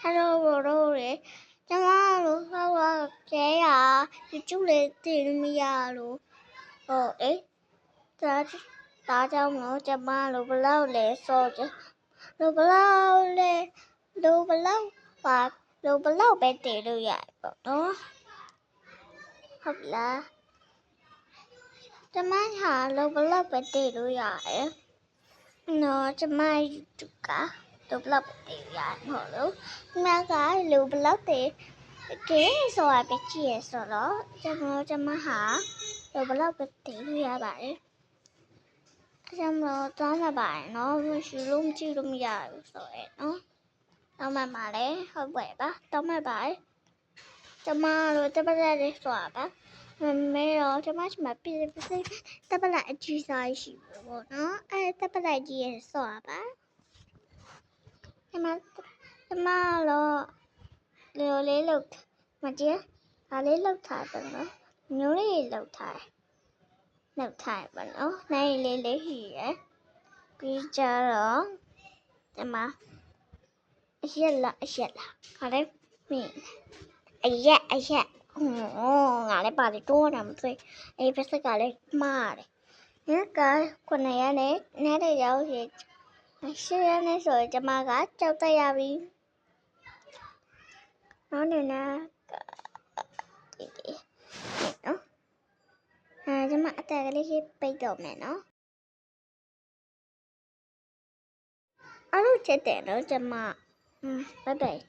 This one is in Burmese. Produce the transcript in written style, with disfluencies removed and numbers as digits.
Hello ဘော်တို့ရေကျမတို့ဟောကျဲရဒီကျူလေးတင်မရလို့ဟုတ်အေးဒါကြောင့်မလို့ကျမတို့ဘလောက်လဲစောကြလို့ဘလောက်လဲလို့ဘလောက်ပါလို့ဘလောက်ပဲတင်လို့ရပေါ့နော်ဟုတ်လားကျမဟာလို့ဘလောက်ပဲတင်လို့ရတယ်နော်ကျမ YouTube ကလို့ဘလောက်ပဲတင်ရမှာလို့ကျမကလို့ဘလောက်တင်ကဲဆိုတာပဲကြည့်ရဆိုတော့ကျမဟာလို့ဘလောက်ပဲတင်လို့ရပါတယ်ကျမတို့သွားမှာပါနော်မရှိလို့မကြည့်လို့မရဘူးဆိုရယ်နော်တော့မှပါလေဟုတ်ပဲပါတော့မှပါကျမတို့တပတ်လေးဆိုတာပါမေရောကျမပြည့်တပတ်လိုက်အကြည့်စားရှိဘူးပေါ့နော်တပတ်လိုက်ကြည့်ရဆိုတာပါကျမတော့လေလေးလောက်မကြည့်ဒါလေးလောက်ထားတယ်နော်မျိုးလေးလောက်ထားပါနော်နိုင်လေးရှိရယ်ပြီးကြတော့ကျမအရက်လားဟာလေမင်းအရက်ငါလည်းပါလေတော့တာမသိအဲ့ဖက်ကလည်းမှားတယ်ညက9ရက်နဲ့နေ့တည်းရောက်ရှိ10ရက်နဲ့ဆိုကျမကကြောက်တက်ရပြီနော်နေနာနော်ကျမအတက်ကလေးပိတ်တော့မယ်နော်အားလုံးချက်တယ်နော်ကျမဘိုင်